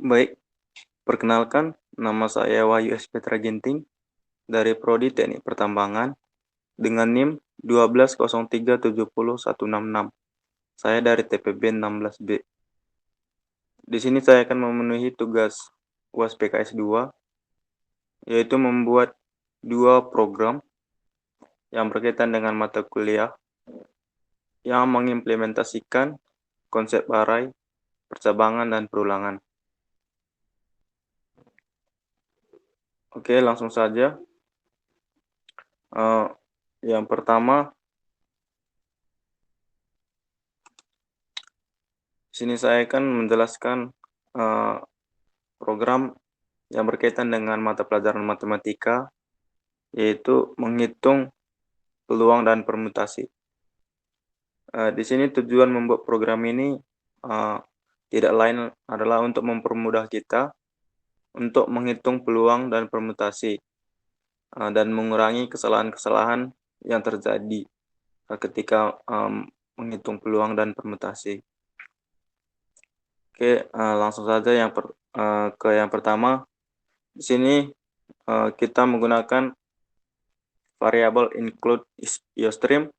Baik, perkenalkan, nama saya Wahyu S. Petra Ginting dari Prodi Teknik Pertambangan dengan NIM 1203700166. Saya dari TPB 16B. Di sini saya akan memenuhi tugas UAS PKS 2, yaitu membuat dua program yang berkaitan dengan mata kuliah yang mengimplementasikan konsep array, percabangan, dan perulangan. Oke, langsung saja. Yang pertama, di sini saya akan menjelaskan program yang berkaitan dengan mata pelajaran matematika, yaitu menghitung peluang dan permutasi. Di sini tujuan membuat program ini tidak lain adalah untuk mempermudah kita untuk menghitung peluang dan permutasi dan mengurangi kesalahan-kesalahan yang terjadi ketika menghitung peluang dan permutasi. Oke, langsung saja ke yang pertama. Di sini kita menggunakan variabel include IOStream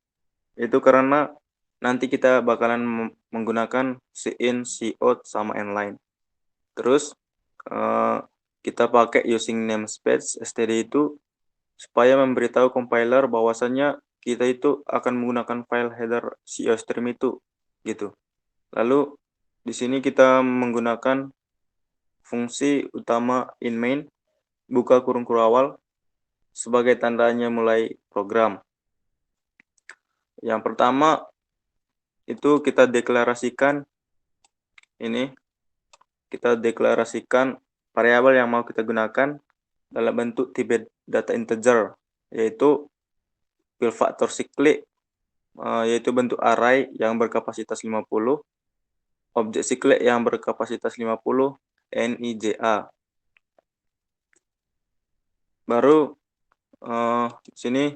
itu karena nanti kita bakalan menggunakan cin, cout, sama inline. Terus kita pakai using namespace std itu supaya memberitahu compiler bahwasannya kita itu akan menggunakan file header IOStream itu gitu. Lalu di sini kita menggunakan fungsi utama inMain buka kurung awal sebagai tandanya mulai program. Yang pertama itu kita deklarasikan variabel yang mau kita gunakan dalam bentuk tipe data integer, yaitu fill factor cyclic, yaitu bentuk array yang berkapasitas 50, objek cyclic yang berkapasitas 50, nija. Baru sini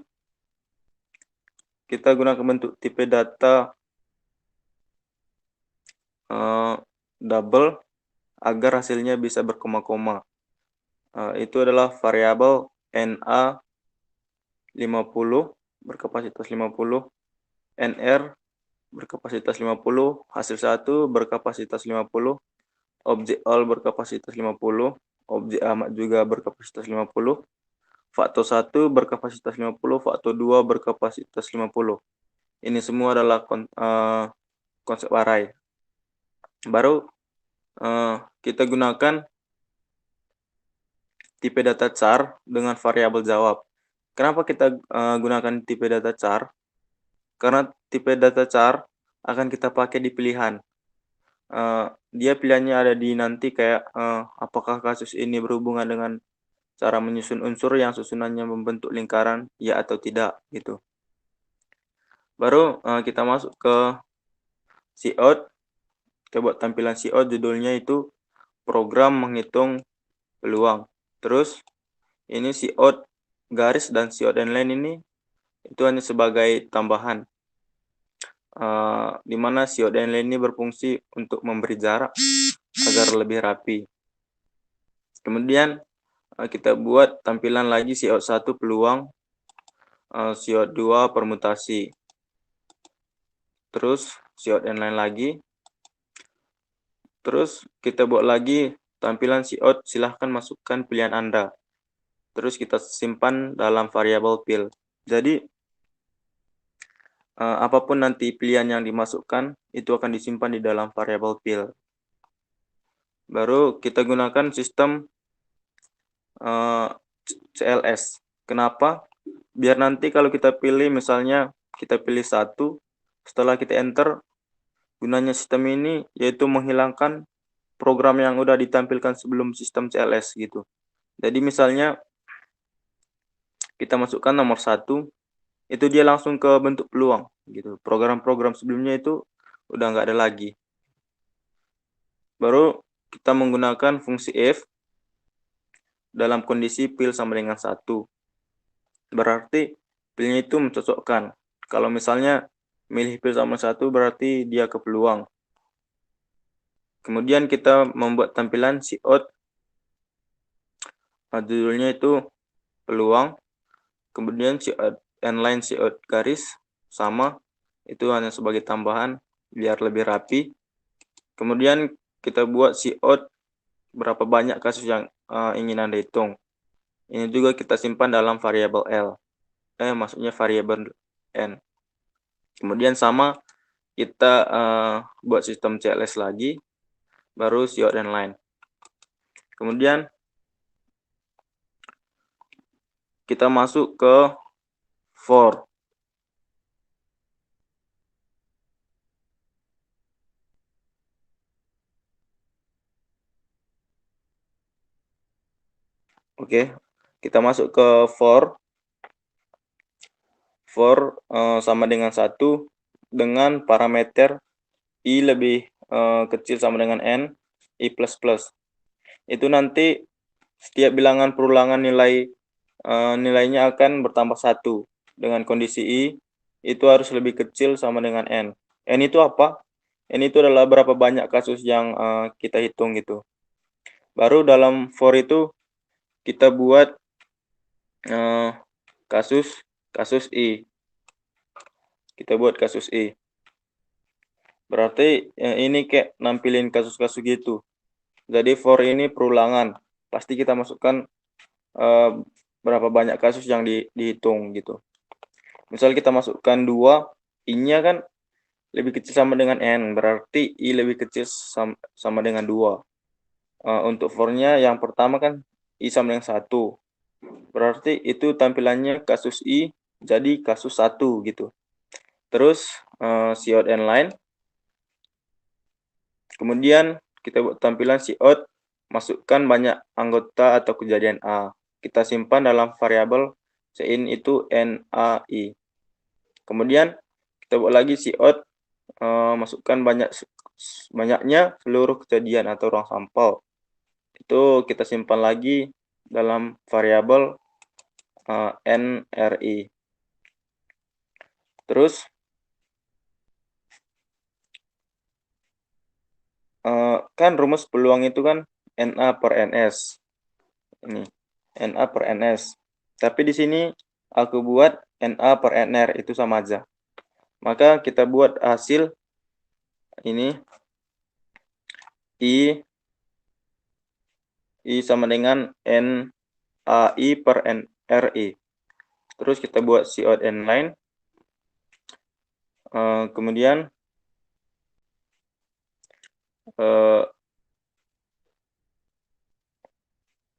kita gunakan bentuk tipe data double agar hasilnya bisa berkoma-koma. Itu adalah variabel na 50 berkapasitas 50, nr berkapasitas 50, hasil 1 berkapasitas 50, objek all berkapasitas 50, objek amat juga berkapasitas 50, faktor 1 berkapasitas 50, faktor 2 berkapasitas 50. Ini semua adalah konsep array. Baru kita gunakan tipe data char dengan variabel jawab. Kenapa kita gunakan tipe data char? Karena tipe data char akan kita pakai di pilihan. Dia pilihannya ada di nanti kayak apakah kasus ini berhubungan dengan cara menyusun unsur yang susunannya membentuk lingkaran, ya atau tidak gitu. Baru kita masuk ke cout. Kita buat tampilan cout, judulnya itu program menghitung peluang. Terus ini cout garis dan cout inline ini itu hanya sebagai tambahan, di mana cout inline ini berfungsi untuk memberi jarak agar lebih rapi. Kemudian kita buat tampilan lagi cout 1 peluang, cout 2 permutasi. Terus cout inline lagi. Terus kita buat lagi tampilan cout, silahkan masukkan pilihan Anda. Terus kita simpan dalam variabel fill. Jadi apapun nanti pilihan yang dimasukkan itu akan disimpan di dalam variabel fill. Baru kita gunakan sistem CLS. Kenapa? Biar nanti kalau kita pilih, misalnya kita pilih 1, setelah kita enter, gunanya sistem ini yaitu menghilangkan program yang udah ditampilkan sebelum sistem CLS gitu. Jadi misalnya kita masukkan nomor 1, itu dia langsung ke bentuk peluang gitu. Program-program sebelumnya itu udah nggak ada lagi. Baru kita menggunakan fungsi if dalam kondisi fill sama dengan 1. Berarti fillnya itu mencocokkan. Kalau misalnya milih fill sama 1 berarti dia ke peluang. Kemudian kita membuat tampilan cout, judulnya itu peluang, kemudian cout inline cout garis sama, itu hanya sebagai tambahan biar lebih rapi. Kemudian kita buat cout berapa banyak kasus yang ingin Anda hitung. Ini juga kita simpan dalam variabel L. Maksudnya variabel N. Kemudian sama kita buat sistem CLS lagi, baru cout inline. Kemudian kita masuk ke for. Oke, kita masuk ke for. For sama dengan 1 dengan parameter I lebih kecil sama dengan N, I++. Itu nanti setiap bilangan perulangan nilainya akan bertambah 1. Dengan kondisi I, itu harus lebih kecil sama dengan N. N itu apa? N itu adalah berapa banyak kasus yang kita hitung gitu. Baru dalam for itu kita buat kasus I. Kita buat kasus I. Berarti ini kayak nampilin kasus-kasus gitu. Jadi for ini perulangan. Pasti kita masukkan berapa banyak kasus yang dihitung gitu. Misal kita masukkan 2, I-nya kan lebih kecil sama dengan N. Berarti I lebih kecil sama dengan 2. Untuk for-nya yang pertama kan I sama dengan 1. Berarti itu tampilannya kasus I jadi kasus 1 gitu. Terus cout inline. Kemudian kita buat tampilan cout, masukkan banyak anggota atau kejadian A. Kita simpan dalam variabel cin itu NAI. Kemudian kita buat lagi cout, masukkan banyaknya seluruh kejadian atau ruang sampel. Itu kita simpan lagi dalam variabel NRI. Terus kan rumus peluang itu kan NA per NS. Ini NA per NS. Tapi di sini aku buat NA per NR, itu sama aja. Maka kita buat hasil ini I sama dengan NAI per NRI. Terus kita buat cout inline. Kemudian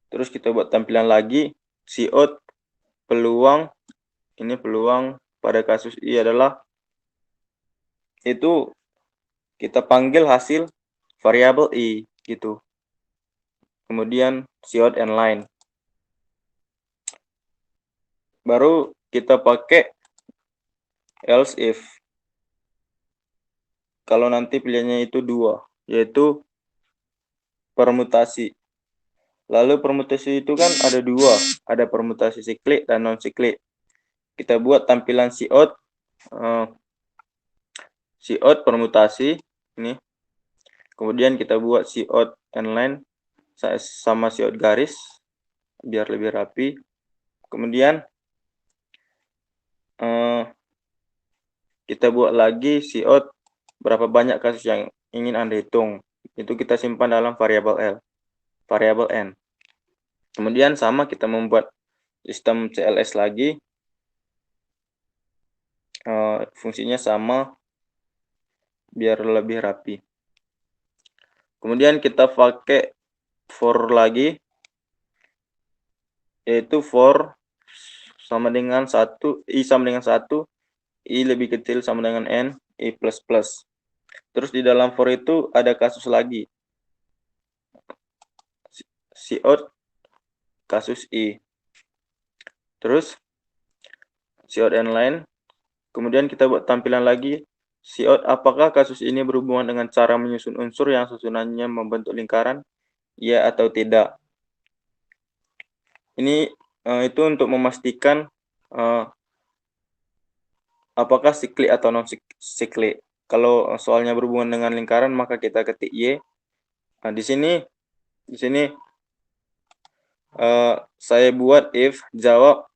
terus kita buat tampilan lagi cout peluang. Ini peluang pada kasus I adalah itu kita panggil hasil variabel I gitu. Kemudian cout inline. Baru kita pakai else if. Kalau nanti pilihannya itu 2, yaitu permutasi. Lalu permutasi itu kan ada 2, ada permutasi siklik dan non siklik. Kita buat tampilan cout permutasi ini. Kemudian kita buat cout inline sama cout garis biar lebih rapi. Kemudian kita buat lagi cout berapa banyak kasus yang ingin Anda hitung. Itu kita simpan dalam variabel N. Kemudian sama kita membuat sistem CLS lagi. Fungsinya sama biar lebih rapi. Kemudian kita pakai for lagi, yaitu for sama dengan 1, I sama dengan 1, I lebih kecil sama dengan N, I++. Terus di dalam for itu ada kasus lagi, cout kasus I. Terus cout inline. Kemudian kita buat tampilan lagi, cout apakah kasus ini berhubungan dengan cara menyusun unsur yang susunannya membentuk lingkaran, ya atau tidak. Ini itu untuk memastikan apakah siklik atau non siklik. Kalau soalnya berhubungan dengan lingkaran maka kita ketik Y. Nah, di sini saya buat if jawab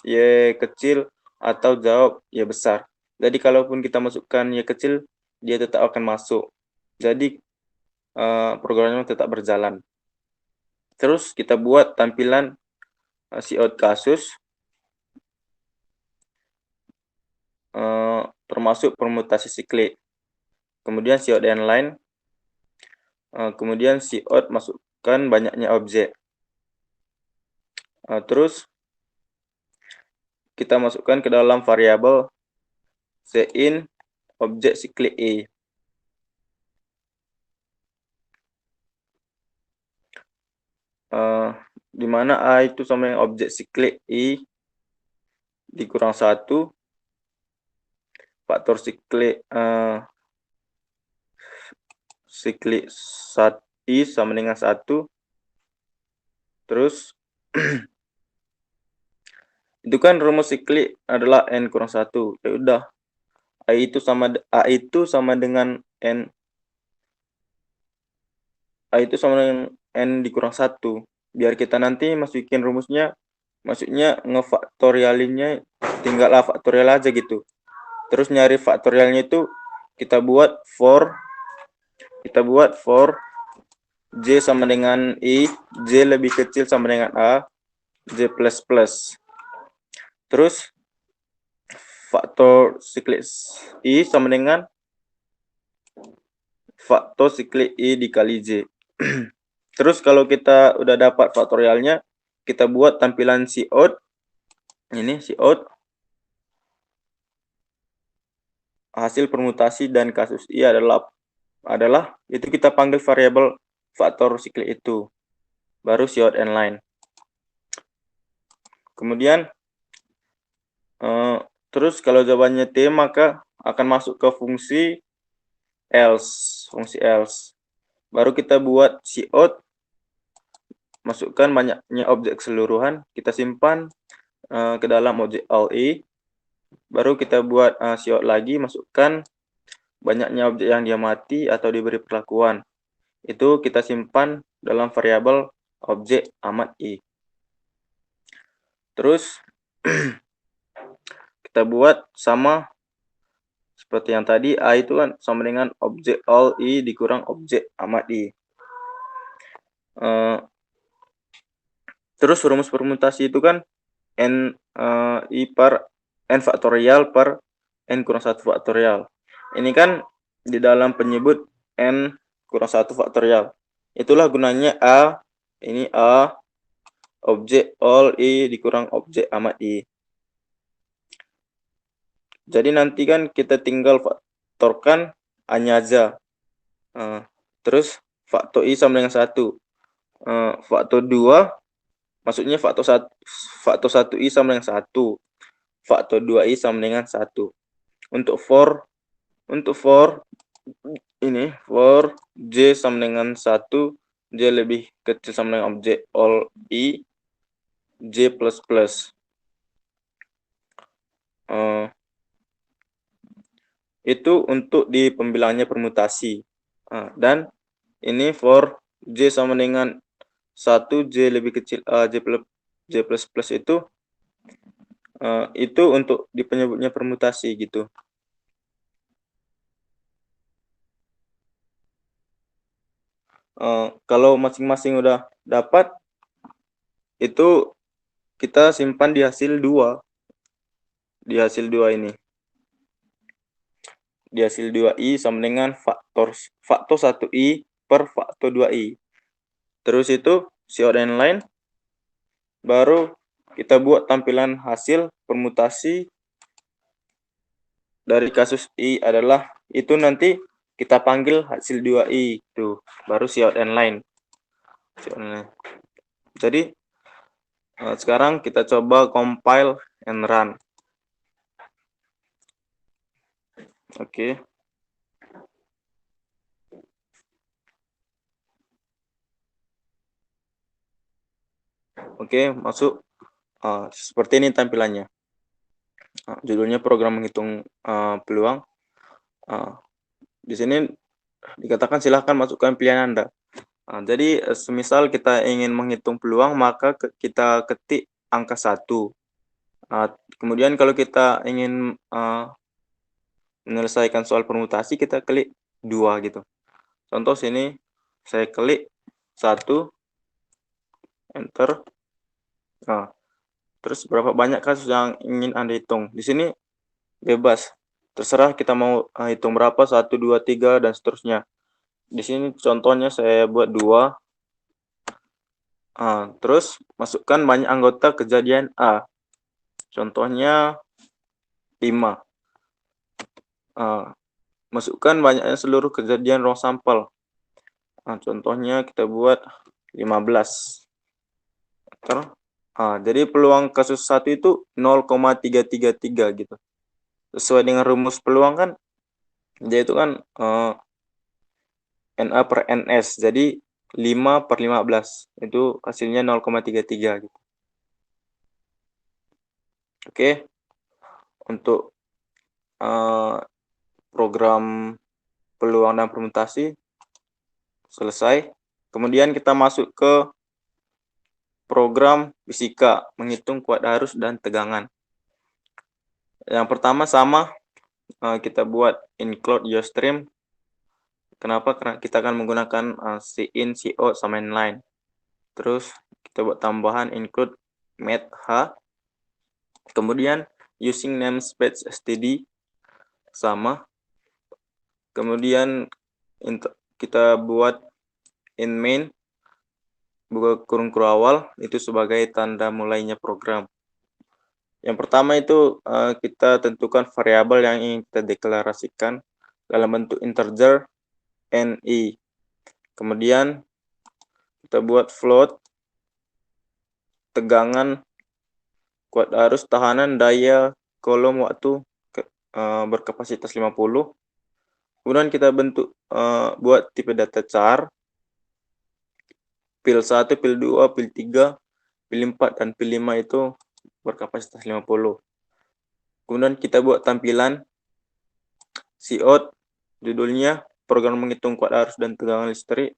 Y kecil atau jawab Y besar. Jadi kalaupun kita masukkan Y kecil, dia tetap akan masuk. Jadi programnya tetap berjalan. Terus kita buat tampilan cout kasus, termasuk permutasi siklik. Kemudian cout inline, kemudian cout masukkan banyaknya objek. Terus kita masukkan ke dalam variabel cin objek siklik i. Di mana A itu sama dengan objek siklik i dikurang 1, faktor siklik i sama dengan 1. Terus itu kan rumus siklik adalah n kurang 1. Ya udah, A itu sama dengan n dikurang 1. Biar kita nanti masukin rumusnya, maksudnya ngefaktorialinnya tinggal faktorial aja gitu. Terus nyari faktorialnya itu kita buat for j sama dengan i, j lebih kecil sama dengan a, j plus plus. Terus faktor siklik i sama dengan faktor siklik i dikali j. Terus kalau kita udah dapat faktorialnya, kita buat tampilan cout. Ini cout hasil permutasi dan kasus i adalah itu kita panggil variabel faktor siklik itu. Baru cout inline. Kemudian terus kalau jawabannya T, maka akan masuk ke fungsi else. Baru kita buat cout, masukkan banyaknya objek keseluruhan, kita simpan ke dalam objek all i. Baru kita buat cout lagi, masukkan banyaknya objek yang dia mati atau diberi perlakuan. Itu kita simpan dalam variabel objek amat i. Terus kita buat sama seperti yang tadi, A itu kan sama dengan objek all i dikurang objek amat i. Terus rumus permutasi itu kan n faktorial per n kurang 1 faktorial. Ini kan di dalam penyebut n kurang 1 faktorial. Itulah gunanya ini A objek all i dikurang objek amat i. Jadi nanti kan kita tinggal faktorkan A-nya aja. Terus faktor i sama dengan 1. Faktor 2, maksudnya faktor 1i sama dengan 1. Faktor 2i sama dengan 1. Untuk for j sama dengan 1, j lebih kecil sama dengan objek all i, j plus plus. Itu untuk di pembilangannya permutasi. Dan ini for j sama dengan 1, j lebih kecil j plus plus itu untuk di penyebutnya permutasi gitu. Kalau masing-masing udah dapat, itu kita simpan di hasil 2. Di hasil 2 ini. Di hasil 2i sama dengan faktor 1i per faktor 2i. Terus itu cout inline. Baru kita buat tampilan hasil permutasi dari kasus i adalah itu nanti kita panggil hasil 2i itu. Baru cout inline. Jadi sekarang kita coba compile and run. Oke. Oke, masuk. Seperti ini tampilannya. Judulnya program menghitung peluang. Di sini dikatakan silahkan masukkan pilihan Anda. Jadi, semisal kita ingin menghitung peluang, maka kita ketik angka 1. Kemudian kalau kita ingin, menyelesaikan soal permutasi, kita klik 2 gitu. Contoh sini saya klik 1, enter. Nah, terus berapa banyak kasus yang ingin Anda hitung. Di sini bebas, terserah kita mau, hitung berapa, 1, 2, 3, dan seterusnya. Di sini contohnya saya buat 2. Terus masukkan banyak anggota kejadian A, contohnya 5. Masukkan banyaknya seluruh kejadian ruang sampel, contohnya kita buat 15. Jadi peluang kasus 1 itu 0,333 gitu. Sesuai dengan rumus peluang kan, dia itu kan, NA per NS, jadi 5/15, itu hasilnya 0,33 gitu. Oke, untuk, program peluang dan permutasi selesai. Kemudian kita masuk ke program fisika, menghitung kuat arus dan tegangan. Yang pertama sama, kita buat include geostream. Kenapa? Karena kita akan menggunakan, Cin, Co, sama inline. Terus kita buat tambahan include math H. Kemudian using namespace std sama. Kemudian kita buat in main, buka kurung awal, itu sebagai tanda mulainya program. Yang pertama itu, kita tentukan variabel yang ingin kita deklarasikan dalam bentuk integer ni. Kemudian kita buat float tegangan, kuat arus, tahanan, daya, kolom, waktu berkapasitas 50. Kemudian kita buat tipe data char, pil 1, pil 2, pil 3, pil 4, dan pil 5 itu berkapasitas 50. Kemudian kita buat tampilan Cout, judulnya program menghitung kuat arus dan tegangan listrik.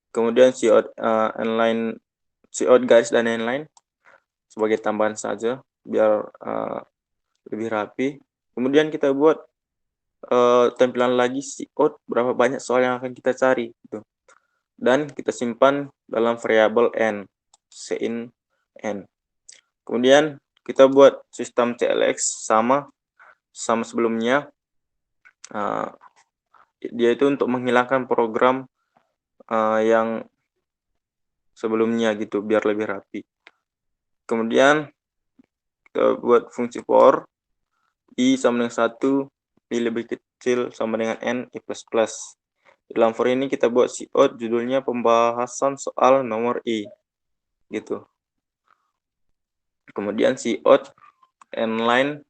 Kemudian Cout inline, Cout garis dan inline sebagai tambahan saja biar lebih rapi. Kemudian kita buat tampilan lagi Cout berapa banyak soal yang akan kita cari gitu. Dan kita simpan dalam variabel n, cin n. Kemudian kita buat sistem CLX sama sebelumnya. Dia itu untuk menghilangkan program yang sebelumnya gitu biar lebih rapi. Kemudian kita buat fungsi for i sama dengan 1, i lebih kecil sama dengan n, i plus plus. Dalam for ini kita buat Cout, judulnya pembahasan soal nomor i gitu. Kemudian Cout inline,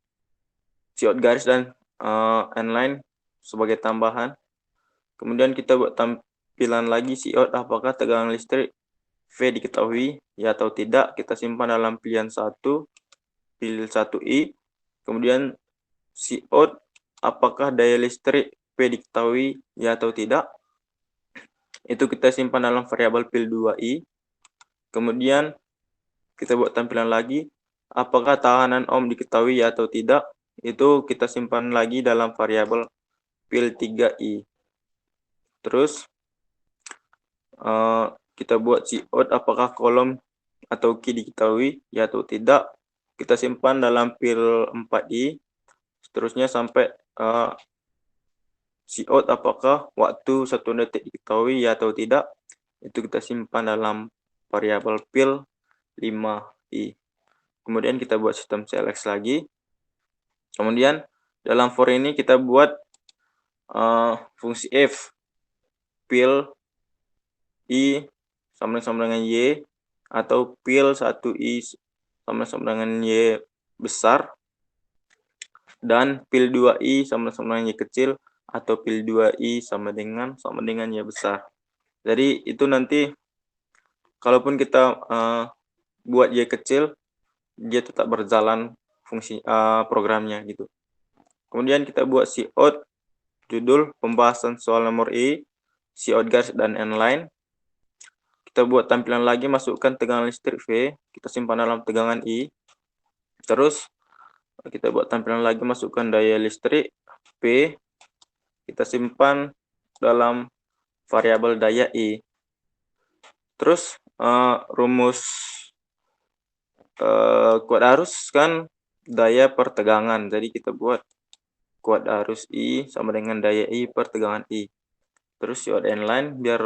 Cout garis dan inline sebagai tambahan. Kemudian kita buat tampilan lagi Cout apakah tegangan listrik V diketahui ya atau tidak. Kita simpan dalam pilihan 1, pilih 1i. Kemudian Cout apakah daya listrik P diketahui ya atau tidak. Itu kita simpan dalam variabel pil 2i. Kemudian kita buat tampilan lagi, apakah tahanan ohm diketahui ya atau tidak. Itu kita simpan lagi dalam variabel pil 3i. Terus kita buat Cout apakah kolom atau key diketahui ya atau tidak. Kita simpan dalam pil 4i. Seterusnya sampai Cout apakah waktu 1 detik diketahui ya atau tidak. Itu kita simpan dalam variabel pil 5i. Kemudian kita buat sistem CLX lagi. Kemudian dalam for ini kita buat fungsi f, pil i sama dengan y, atau pil 1i sama dengan y besar, dan pil 2i sama dengan y kecil, atau pil 2i sama dengan y besar. Jadi itu nanti kalaupun kita buat y kecil, dia tetap berjalan fungsi programnya gitu. Kemudian kita buat Cout, judul pembahasan soal nomor i, Cout garis dan inline. kita buat tampilan lagi, masukkan tegangan listrik V, kita simpan dalam tegangan I. Terus kita buat tampilan lagi, masukkan daya listrik P, kita simpan dalam variabel daya I. Terus rumus kuat arus kan daya per tegangan, jadi kita buat kuat arus I sama dengan daya I per tegangan I. Terus COD inline biar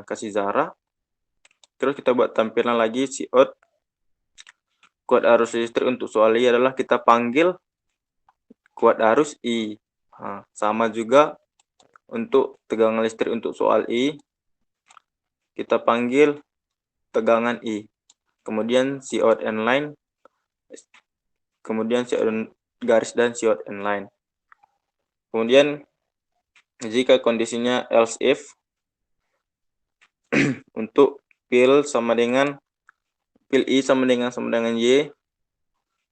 kasih jarak. Terus kita buat tampilan lagi COD kuat arus listrik untuk soal I adalah kita panggil kuat arus I. Nah, sama juga untuk tegangan listrik untuk soal I, kita panggil tegangan I. Kemudian COD inline, kemudian COD garis dan COD inline. Kemudian jika kondisinya else if untuk pil I sama dengan Y,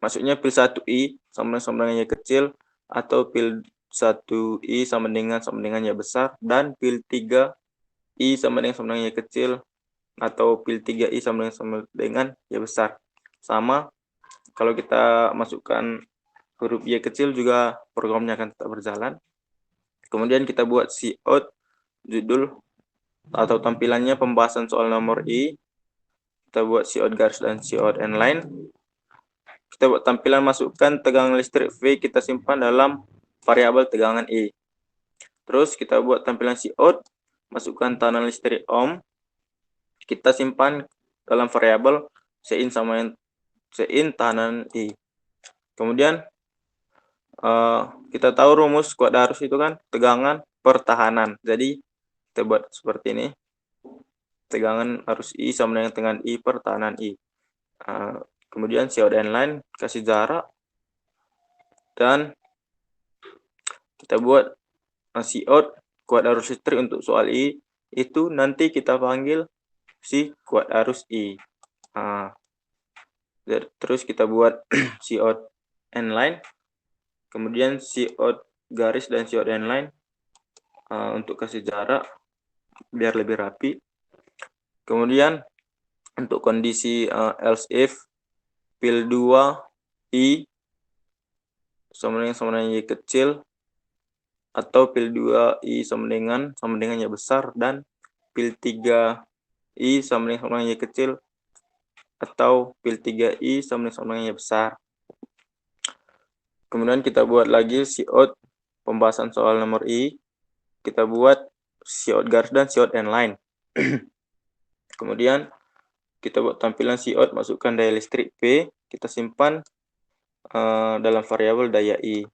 maksudnya pil 1I sama dengan Y kecil, atau pil 1I sama dengan Y besar, dan pil 3I sama dengan Y kecil, atau pil 3I sama dengan Y besar. Sama, kalau kita masukkan huruf Y kecil juga programnya akan tetap berjalan. Kemudian kita buat COD judul atau tampilannya pembahasan soal nomor I. Kita buat COD garis dan COD inline. Kita buat tampilan, masukkan tegangan listrik V, kita simpan dalam variabel tegangan I. Terus kita buat tampilan COD, masukkan tekanan listrik ohm, kita simpan dalam variabel Cin tekanan I. Kemudian kita tahu rumus kuat arus itu kan tegangan per tahanan. Jadi kita buat seperti ini. Tegangan arus I sama dengan tegangan I per tahanan I. Kemudian COD inline kasih jarak, dan kita buat COD kuat arus listrik untuk soal I itu nanti kita panggil si kuat arus I. Terus kita buat COD inline, kemudian COD garis dan COD inline untuk kasih jarak biar lebih rapi. Kemudian untuk kondisi else if pil 2I sama dengan Y kecil, atau pil 2I sama dengan Y besar, dan pil 3I sama dengan Y kecil, atau pil 3I sama dengan Y besar. Kemudian kita buat lagi COD pembahasan soal nomor I. Kita buat COD garis dan COD inline. Kemudian kita buat tampilan COD, masukkan daya listrik P, kita simpan dalam variabel daya I.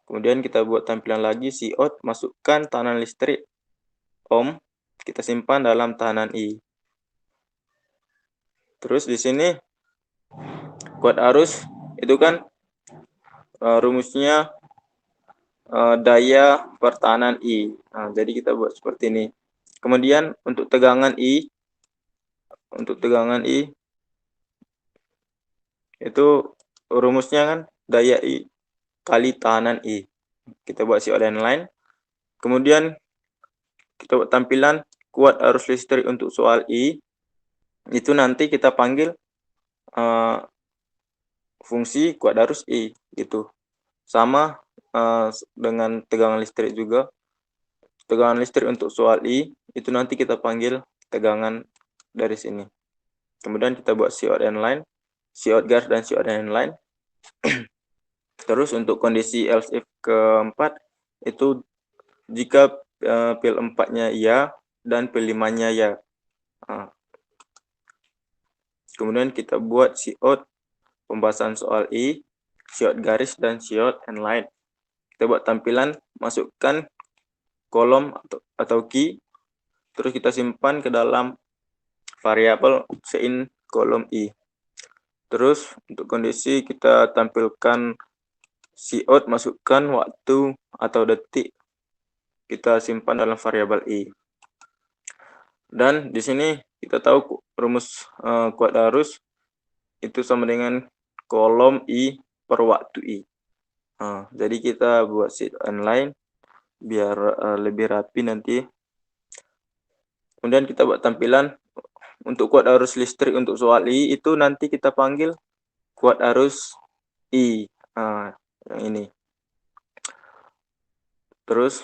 Kemudian kita buat tampilan lagi COD, masukkan tekanan listrik ohm, kita simpan dalam tahanan I. Terus di sini kuat arus itu kan rumusnya daya per tahanan I. Nah, jadi kita buat seperti ini. Kemudian untuk tegangan I itu rumusnya kan daya I kali tahanan I. Kita buat COD inline. Kemudian kita buat tampilan kuat arus listrik untuk soal I. Itu nanti kita panggil fungsi kuat arus I gitu. Sama dengan tegangan listrik juga. Tegangan listrik untuk soal I itu nanti kita panggil tegangan dari sini. Kemudian kita buat COD inline, COD garis dan COD inline. Terus untuk kondisi else if keempat itu jika pil 4-nya ya dan pil 5-nya ya. Kemudian kita buat COD pembahasan soal I, COD garis dan COD inline. Kita buat tampilan, masukkan kolom atau key, terus kita simpan ke dalam variabel Cin kolom I. Terus untuk kondisi kita tampilkan COD, masukkan waktu atau detik, kita simpan dalam variabel I. Dan di sini kita tahu rumus kuat arus itu sama dengan kolom I per waktu I. Jadi kita buat sheet inline biar lebih rapi nanti. Kemudian kita buat tampilan, untuk kuat arus listrik untuk soal I itu nanti kita panggil kuat arus I. Yang ini. Terus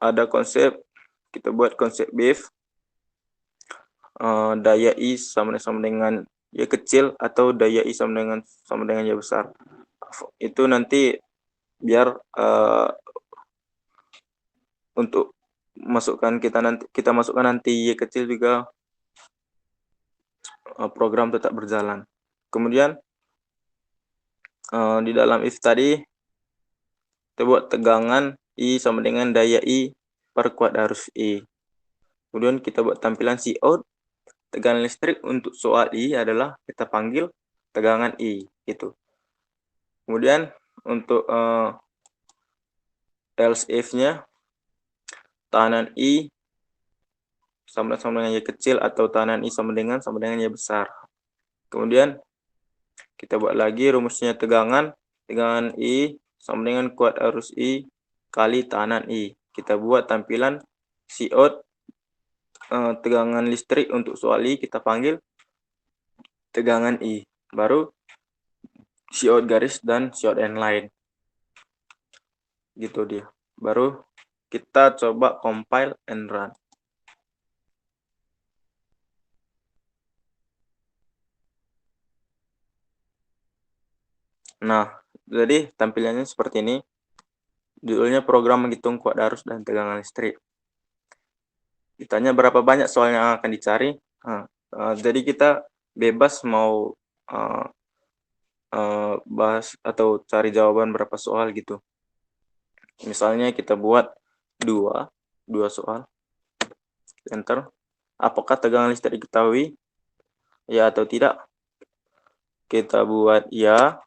ada konsep, kita buat konsep BIF, daya I sama dengan Y kecil atau daya I sama dengan Y besar. Itu nanti biar untuk kita masukkan nanti Y kecil juga program tetap berjalan. Kemudian di dalam if tadi kita buat tegangan I sama dengan daya I per kuat arus I. Kemudian kita buat tampilan Cout. Tegangan listrik untuk soal I adalah kita panggil tegangan I gitu. Kemudian untuk else if-nya tahanan I sama dengan Y kecil atau tahanan I sama dengan Y besar. Kemudian kita buat lagi rumusnya tegangan I sama dengan kuat arus I kali tahanan I. Kita buat tampilan Cout tegangan listrik untuk soal I kita panggil tegangan I. Baru Cout garis dan Cout inline. Gitu dia. Baru kita coba compile and run. Nah, jadi tampilannya seperti ini. Judulnya program menghitung kuat arus dan tegangan listrik. Ditanya berapa banyak soal yang akan dicari. Jadi kita bebas mau bahas atau cari jawaban berapa soal gitu. Misalnya kita buat dua soal. Enter. Apakah tegangan listrik diketahui? Ya atau tidak? Kita buat ya.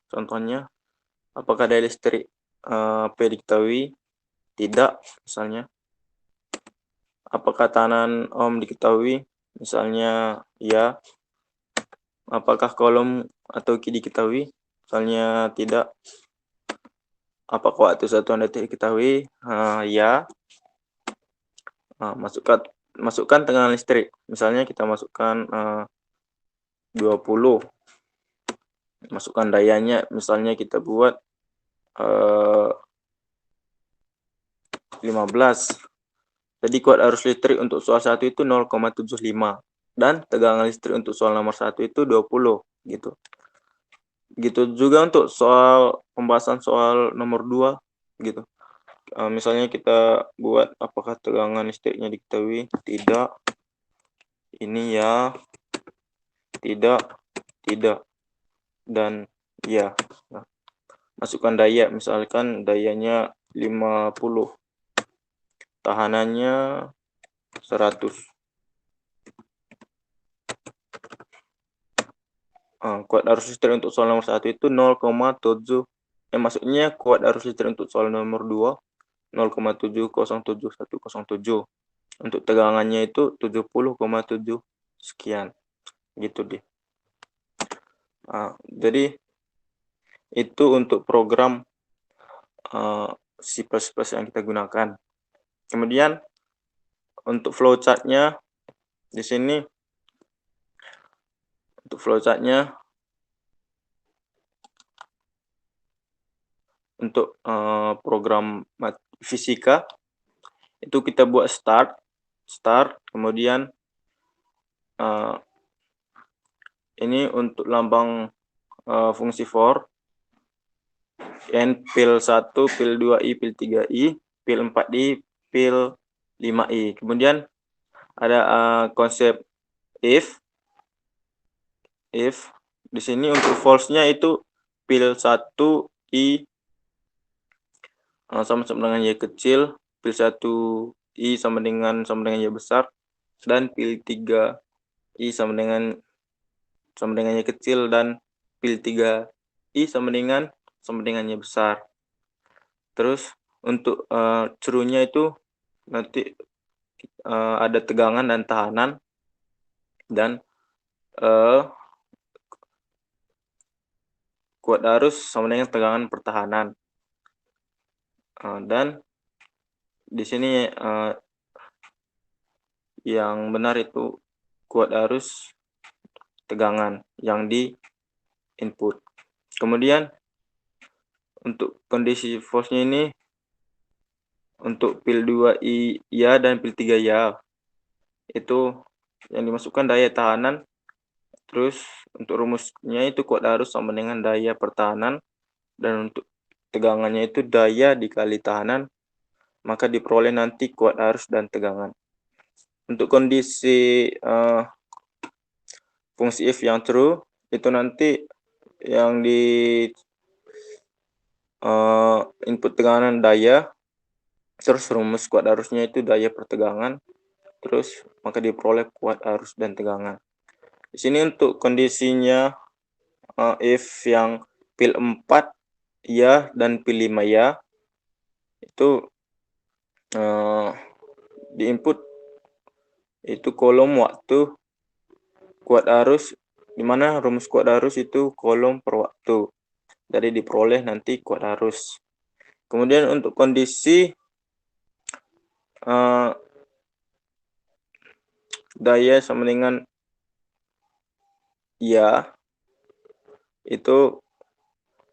Contohnya, apakah daya listrik P diketahui? Tidak, misalnya. Apakah tahanan ohm diketahui? Misalnya, ya. Apakah kolom atau Q diketahui? Misalnya, tidak. Apakah waktu satuan detik diketahui? Ya. Masukkan tegangan listrik. Misalnya kita masukkan 20. Masukkan dayanya, misalnya kita buat 15. Jadi kuat arus listrik untuk soal 1 itu 0,75 dan tegangan listrik untuk soal nomor 1 itu 20 gitu. Gitu juga untuk pembahasan soal nomor 2 gitu. Misalnya kita buat apakah tegangan listriknya diketahui? Tidak. Ini ya. Tidak. Dan ya. Nah, masukkan daya, misalkan dayanya 50. Tahanannya 100. Kuat arus listrik untuk soal nomor 1 itu 0,7. Maksudnya kuat arus listrik untuk soal nomor 2 0,7071107. Untuk tegangannya itu 70,7 sekian. Gitu deh. Jadi itu untuk program C++ yang kita gunakan. Kemudian untuk flowchart-nya di sini untuk flowchart-nya untuk program fisika itu kita buat start, kemudian ini untuk lambang fungsi for, n pil 1, pil 2i, pil 3i, pil 4i, pil 5i. Kemudian ada konsep if di sini untuk false-nya itu pil 1i sama dengan y kecil, pil 1i sama dengan y besar, dan pil 3i sama dengan y kecil, dan pil 3i sama dengan y besar. Terus untuk true-nya itu nanti ada tegangan dan tahanan, dan kuat arus sama dengan tegangan pertahanan. Dan di sini yang benar itu kuat arus tegangan yang di input. Kemudian untuk kondisi force-nya ini untuk pil 2 iya dan pil 3 ya. Itu yang dimasukkan daya tahanan, terus untuk rumusnya itu kuat arus sama dengan daya pertahanan, dan untuk tegangannya itu daya dikali tahanan, maka diperoleh nanti kuat arus dan tegangan. Untuk kondisi fungsi if yang true, itu nanti yang di input tegangan daya, terus rumus kuat arusnya itu daya pertegangan, terus maka diperoleh kuat arus dan tegangan. Di sini untuk kondisinya if yang pil 4 ya dan pil 5 ya, itu di input itu kolom waktu kuat arus, di mana rumus kuat arus itu kolom per waktu. Jadi diperoleh nanti kuat arus. Kemudian untuk kondisi daya sama dengan ya, itu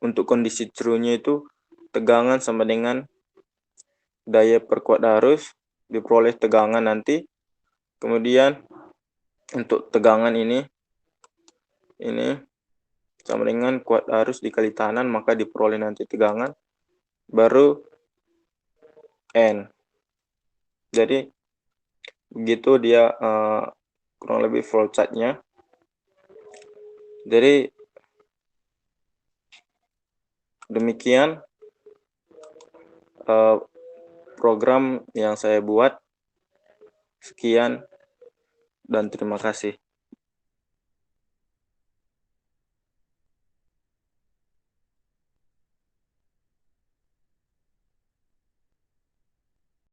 untuk kondisi true-nya itu tegangan sama dengan daya per kuat arus, diperoleh tegangan nanti. Kemudian untuk tegangan ini sama dengan kuat arus dikali tahanan, maka diperoleh nanti tegangan, baru N. Jadi begitu dia kurang lebih flowchart-nya. Jadi demikian program yang saya buat. Sekian dan terima kasih.